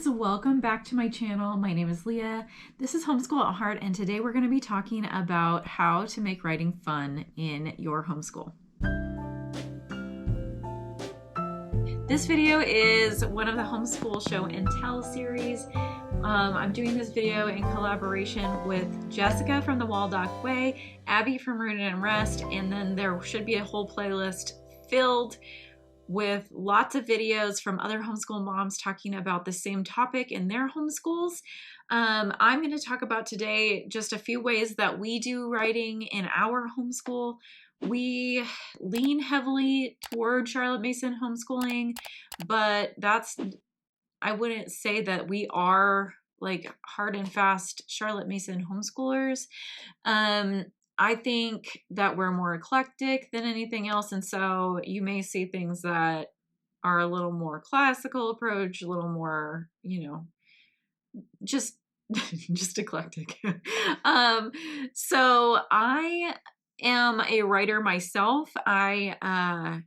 friends, welcome back to my channel. My name is Leah. This is Homeschool at Heart, and today we're going to be talking about how to make writing fun in your homeschool. This video is one of the Homeschool Show and Tell series. I'm doing this video in collaboration with Jessica from the Waldock Way, Abby from Rooted and Rest, and then there should be a whole playlist filled with lots of videos from other homeschool moms talking about the same topic in their homeschools. I'm going to talk about today just a few ways that we do writing in our homeschool. We lean heavily toward Charlotte Mason homeschooling, but I wouldn't say that we are like hard and fast Charlotte Mason homeschoolers. I think that we're more eclectic than anything else, and so you may see things that are a little more classical approach, a little more, just eclectic. So I am a writer myself. I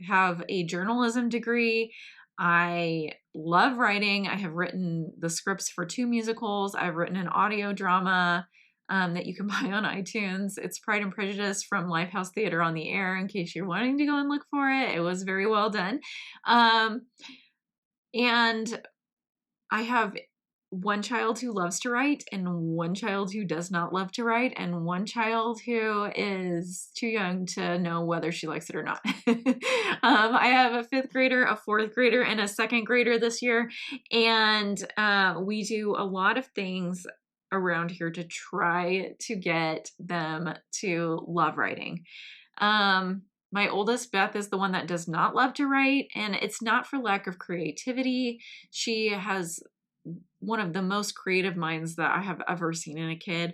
have a journalism degree. I love writing. I have written the scripts for 2 musicals. I've written an audio drama that you can buy on iTunes. It's Pride and Prejudice from Lifehouse Theater on the Air, in case you're wanting to go and look for it. It was very well done. And I have one child who loves to write and one child who does not love to write and one child who is too young to know whether she likes it or not. I have a 5th grader, a 4th grader, and a 2nd grader this year. And we do a lot of things around here to try to get them to love writing. My oldest, Beth, is the one that does not love to write, and it's not for lack of creativity. She has one of the most creative minds that I have ever seen in a kid.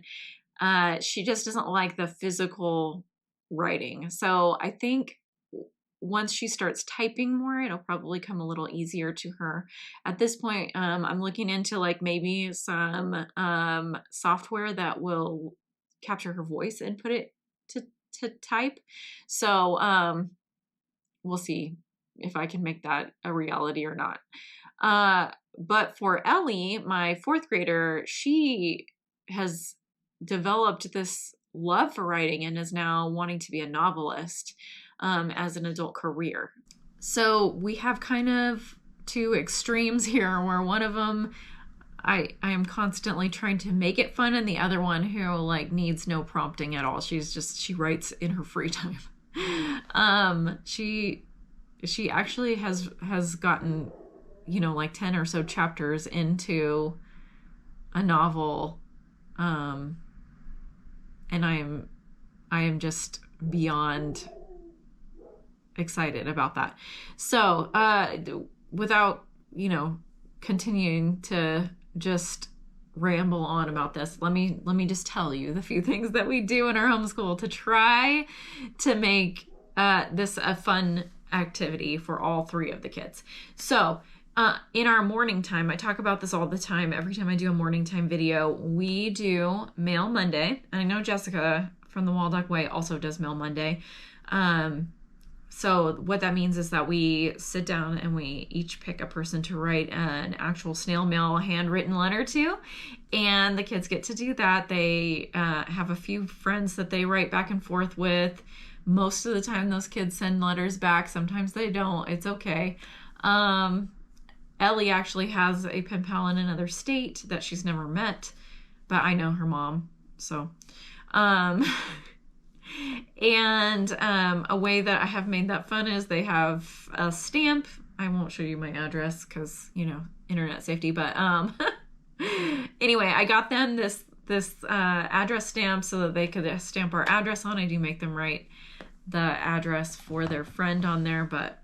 She just doesn't like the physical writing. So I think once she starts typing more, it'll probably come a little easier to her. At this point, I'm looking into like maybe some software that will capture her voice and put it to type. So we'll see if I can make that a reality or not. But for Ellie, my 4th grader, she has developed this love for writing and is now wanting to be a novelist as an adult career. So we have kind of 2 extremes here, where one of them I am constantly trying to make it fun, and the other one who like needs no prompting at all. She writes in her free time. She actually has gotten like 10 or so chapters into a novel, and I am just beyond excited about that. So without continuing to just ramble on about this, let me just tell you the few things that we do in our homeschool to try to make this a fun activity for all 3 of the kids. So in our morning time, I talk about this all the time. Every time I do a morning time video, we do Mail Monday. I know Jessica from the Waldock Way also does Mail Monday. So what that means is that we sit down and we each pick a person to write an actual snail mail handwritten letter to, and the kids get to do that. They have a few friends that they write back and forth with. Most of the time those kids send letters back. Sometimes they don't. It's okay. Ellie actually has a pen pal in another state that she's never met, but I know her mom. So, and a way that I have made that fun is they have a stamp. I won't show you my address because, internet safety, but anyway, I got them this address stamp so that they could stamp our address on. I do make them write the address for their friend on there, but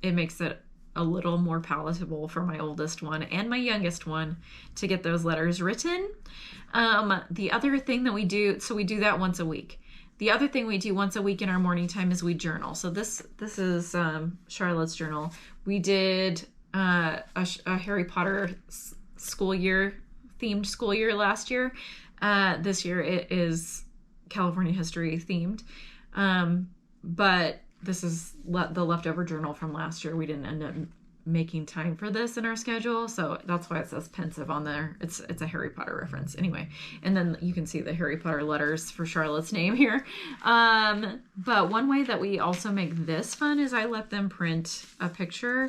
it makes it a little more palatable for my oldest one and my youngest one to get those letters written. The other thing that we do, so we do that once a week. The other thing we do once a week in our morning time is we journal. So this is Charlotte's journal. We did a Harry Potter themed school year last year. This year it is California history themed. But this is the leftover journal from last year. We didn't end up making time for this in our schedule. So that's why it says pensive on there. It's a Harry Potter reference anyway. And then you can see the Harry Potter letters for Charlotte's name here. But one way that we also make this fun is I let them print a picture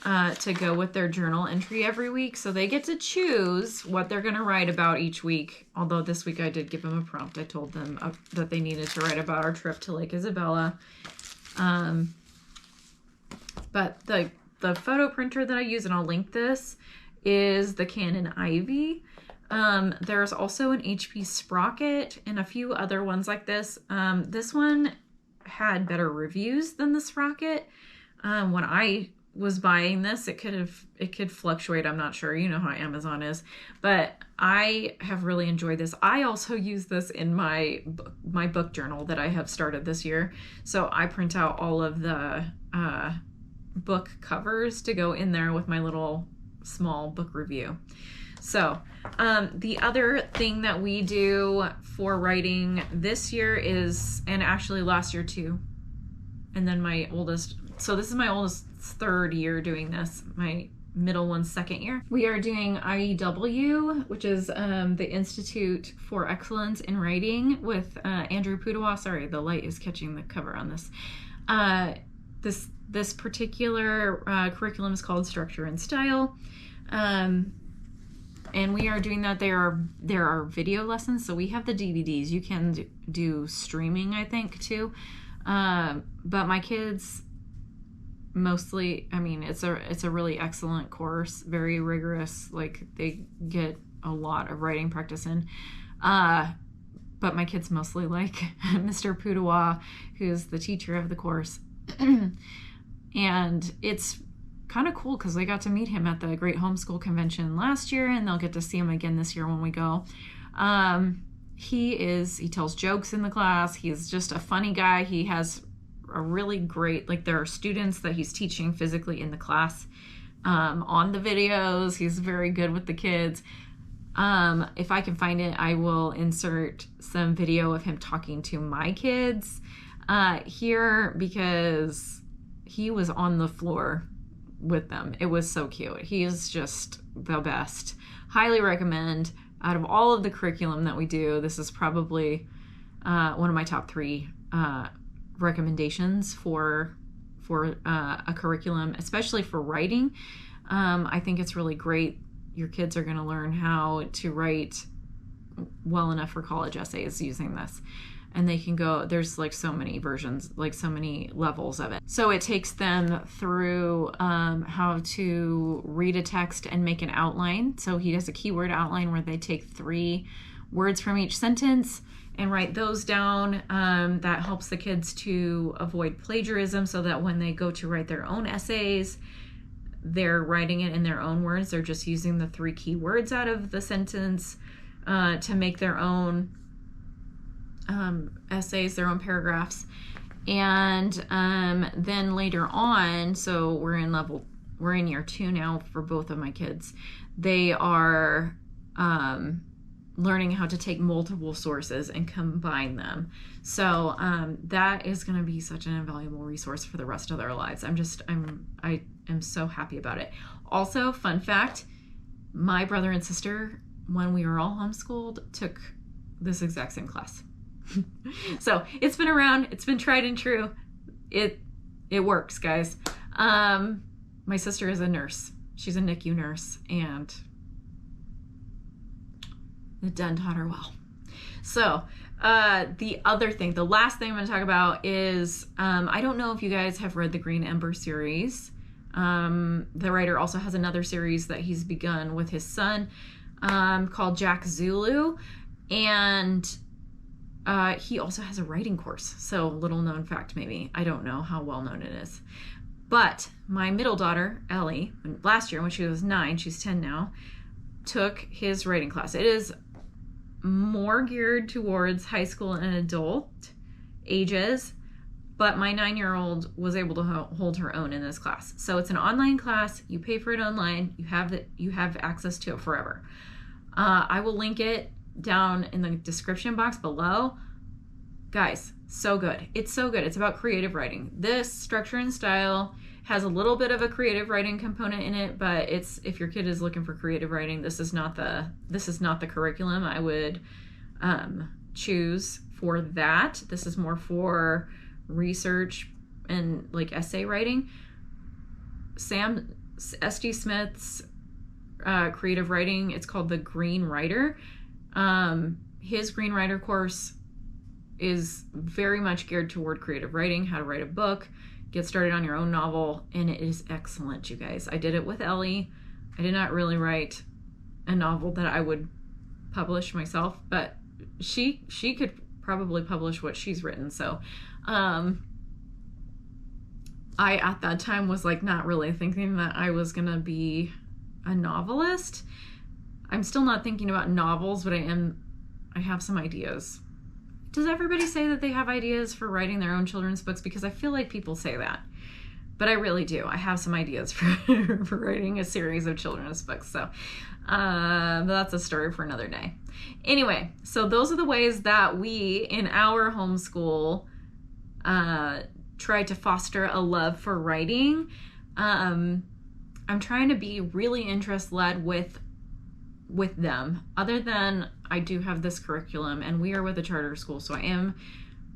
to go with their journal entry every week. So they get to choose what they're going to write about each week. Although this week I did give them a prompt. I told them that they needed to write about our trip to Lake Isabella. But the photo printer that I use, and I'll link this, is the Canon Ivy. There's also an HP Sprocket and a few other ones like this. This one had better reviews than the Sprocket. When I was buying this, it could fluctuate. I'm not sure. You know how Amazon is, but I have really enjoyed this. I also use this in my book journal that I have started this year. So I print out all of the book covers to go in there with my little small book review. So the other thing that we do for writing this year is, and actually last year too, and then my oldest, so this is my oldest third year doing this, my middle one's second year. We are doing IEW, which is the Institute for Excellence in Writing with Andrew Pudawa. Sorry, the light is catching the cover on this. This particular curriculum is called Structure and Style. And we are doing that. There are video lessons, so we have the DVDs. You can do streaming, I think, too. But my kids mostly, I mean, it's a really excellent course, very rigorous. Like, they get a lot of writing practice in. But my kids mostly like Mr. Pudawa, who's the teacher of the course. And it's kind of cool because I got to meet him at the Great Homeschool Convention last year, and they'll get to see him again this year when we go. He tells jokes in the class. He's just a funny guy. He has a really great, like, there are students that he's teaching physically in the class on the videos. He's very good with the kids. If I can find it, I will insert some video of him talking to my kids here, because he was on the floor with them. It was so cute. He is just the best. Highly recommend. Out of all of the curriculum that we do, this is probably one of my top 3 recommendations for a curriculum, especially for writing. I think it's really great. Your kids are going to learn how to write well enough for college essays using this. And they can go, there's like so many versions, like so many levels of it. So it takes them through how to read a text and make an outline. So he does a keyword outline where they take 3 words from each sentence and write those down. That helps the kids to avoid plagiarism, so that when they go to write their own essays, they're writing it in their own words. They're just using the 3 key words out of the sentence to make their own essays, their own paragraphs. And then later on, so we're in year 2 now for both of my kids. They are learning how to take multiple sources and combine them. So that is going to be such an invaluable resource for the rest of their lives. I am so happy about it. Also, fun fact, my brother and sister, when we were all homeschooled, took this exact same class. So it's been around, it's been tried and true. It works, guys. My sister is a nurse. She's a NICU nurse, and it done taught her well. So the other thing, the last thing I'm going to talk about is, I don't know if you guys have read the Green Ember series. The writer also has another series that he's begun with his son called Jack Zulu. And he also has a writing course. So little known fact, maybe. I don't know how well known it is. But my middle daughter, Ellie, last year when she was 9, she's 10 now, took his writing class. It is more geared towards high school and adult ages, but my 9-year-old was able to hold her own in this class. So it's an online class. You pay for it online. You have access to it forever. I will link it down in the description box below. Guys, so good. It's so good. It's about creative writing. This Structure and Style Has a little bit of a creative writing component in it, but it's, if your kid is looking for creative writing, this is not the curriculum I would choose for that. This is more for research and like essay writing. Sam S.D. Smith's creative writing, it's called the Green Writer. His Green Writer course is very much geared toward creative writing, how to write a book, get started on your own novel, and it is excellent, you guys. I did it with Ellie. I did not really write a novel that I would publish myself, but she could probably publish what she's written. So I at that time was like not really thinking that I was gonna be a novelist. I'm still not thinking about novels, but I have some ideas. Does everybody say that they have ideas for writing their own children's books? Because I feel like people say that, but I really do. I have some ideas for writing a series of children's books. So that's a story for another day. Anyway, so those are the ways that we in our homeschool try to foster a love for writing. I'm trying to be really interest-led with them. Other than I do have this curriculum and we are with a charter school, so I am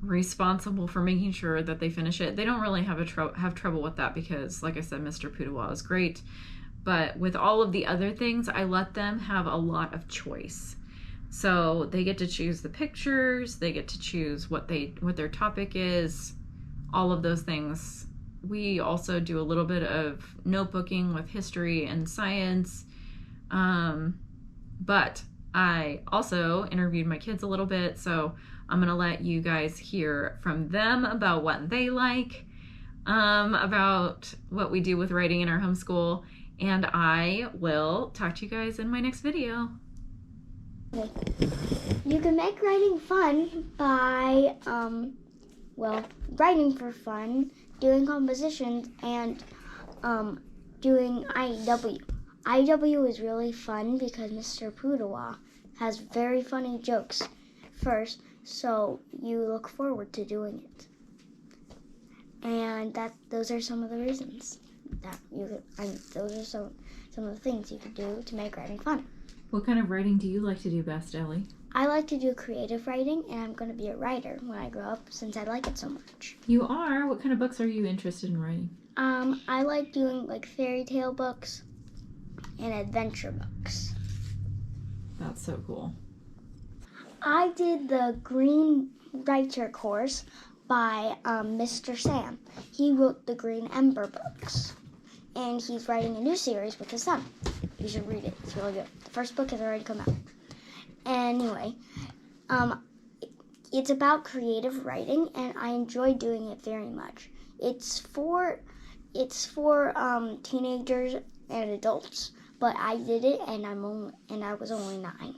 responsible for making sure that they finish it. They don't really have trouble with that because, like I said, Mr. Pudawa is great. But with all of the other things, I let them have a lot of choice. So they get to choose the pictures, they get to choose what their topic is, all of those things. We also do a little bit of notebooking with history and science. But I also interviewed my kids a little bit, so I'm gonna let you guys hear from them about what they like, about what we do with writing in our homeschool, and I will talk to you guys in my next video. Okay. You can make writing fun by, writing for fun, doing compositions, and doing IEW. IEW is really fun because Mr. Pudawa has very funny jokes first, so you look forward to doing it. And those are some of the reasons that those are some of the things you could do to make writing fun. What kind of writing do you like to do best, Ellie? I like to do creative writing, and I'm going to be a writer when I grow up since I like it so much. You are? What kind of books are you interested in writing? I like doing like fairy tale books and adventure books. That's so cool. I did the Green Writer course by Mr. Sam. He wrote the Green Ember books, and he's writing a new series with his son. You should read it. It's really good. The first book has already come out. Anyway, it's about creative writing, and I enjoy doing it very much. It's for teenagers and adults, but I did it, and I was only 9.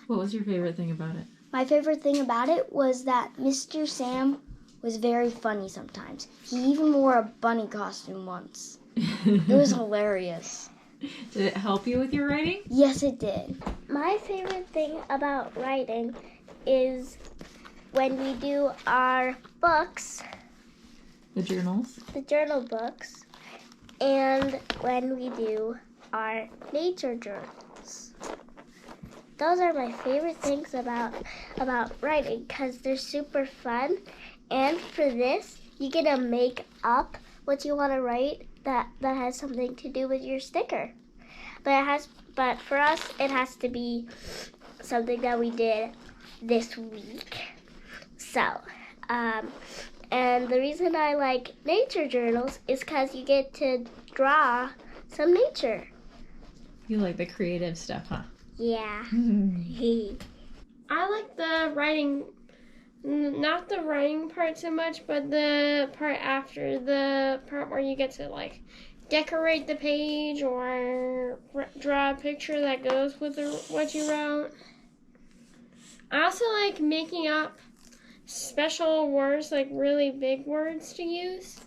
What was your favorite thing about it? My favorite thing about it was that Mr. Sam was very funny sometimes. He even wore a bunny costume once. It was hilarious. Did it help you with your writing? Yes, it did. My favorite thing about writing is when we do our books, The journals? the journal books, and when we do our nature journals. Those are my favorite things about writing because they're super fun. And for this, you get to make up what you want to write that has something to do with your sticker. But for us, it has to be something that we did this week. So, and the reason I like nature journals is because you get to draw some nature. You like the creative stuff, huh? Yeah. I like the writing, not the writing part so much, but the part after, the part where you get to like decorate the page or draw a picture that goes with what you wrote. I also like making up special words, like really big words to use.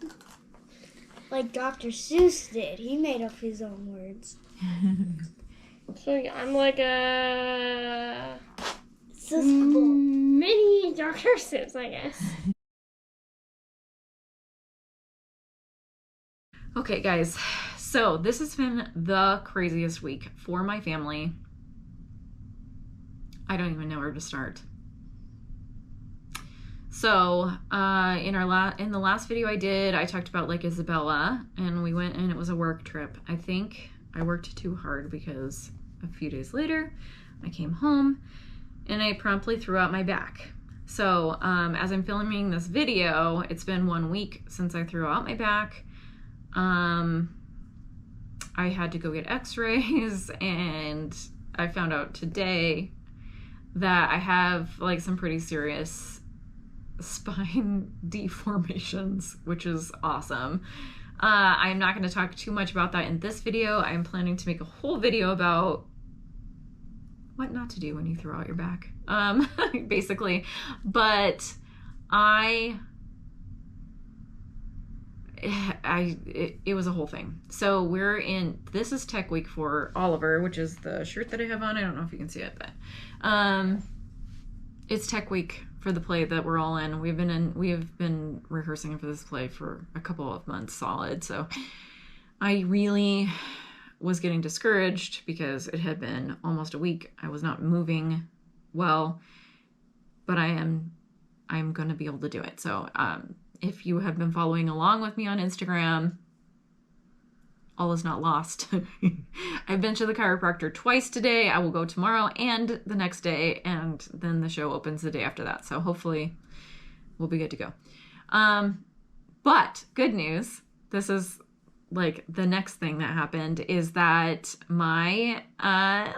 Like Dr. Seuss did. He made up his own words. So yeah, I'm like a Cool. mini Dr. Seuss, I guess. Okay, guys, so this has been the craziest week for my family. I don't even know where to start. So in the last video I did, I talked about Lake Isabella, and we went, and it was a work trip. I think I worked too hard because a few days later I came home and I promptly threw out my back. So as I'm filming this video, it's been 1 week since I threw out my back. I had to go get x-rays, and I found out today that I have like some pretty serious spine deformations, which is awesome. I'm not going to talk too much about that in this video. I'm planning to make a whole video about what not to do when you throw out your back, basically. But it was a whole thing. So this is Tech Week for Oliver, which is the shirt that I have on. I don't know if you can see it, but it's Tech Week for the play that we're all in. We have been rehearsing for this play for a couple of months solid. So I really was getting discouraged because it had been almost a week. I was not moving well, but I'm going to be able to do it. So if you have been following along with me on Instagram, all is not lost. I've been to the chiropractor twice today. I will go tomorrow and the next day, and then the show opens the day after that. So hopefully we'll be good to go. But good news, this is like the next thing that happened, is that my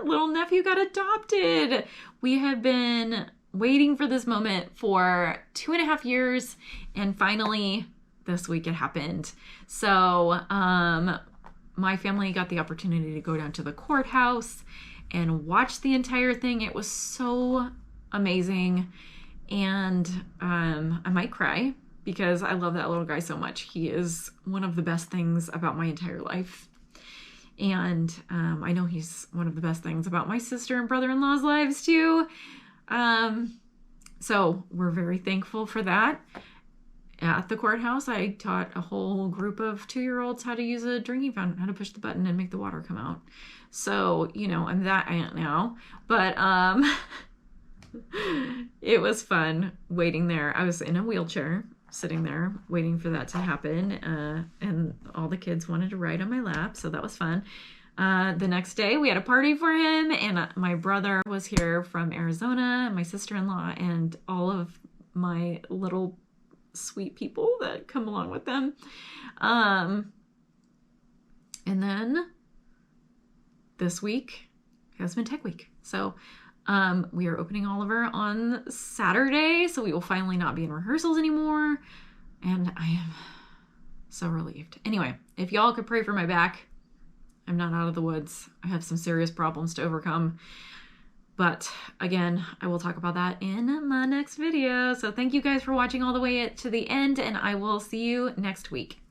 little nephew got adopted. We have been waiting for this moment for 2.5 years, and finally this week it happened. So my family got the opportunity to go down to the courthouse and watch the entire thing. It was so amazing, and I might cry because I love that little guy so much. He is one of the best things about my entire life. And I know he's one of the best things about my sister and brother-in-law's lives too. So we're very thankful for that. At the courthouse, I taught a whole group of 2-year-olds how to use a drinking fountain, how to push the button and make the water come out. So, you know, I'm that aunt now. But it was fun waiting there. I was in a wheelchair, sitting there waiting for that to happen. And all the kids wanted to ride on my lap, so that was fun. The next day we had a party for him, and my brother was here from Arizona, my sister-in-law, and all of my little sweet people that come along with them. And then this week has been Tech Week. So we are opening Oliver on Saturday, so we will finally not be in rehearsals anymore. And I am so relieved. Anyway, if y'all could pray for my back, I'm not out of the woods. I have some serious problems to overcome. But again, I will talk about that in my next video. So thank you guys for watching all the way to the end, and I will see you next week.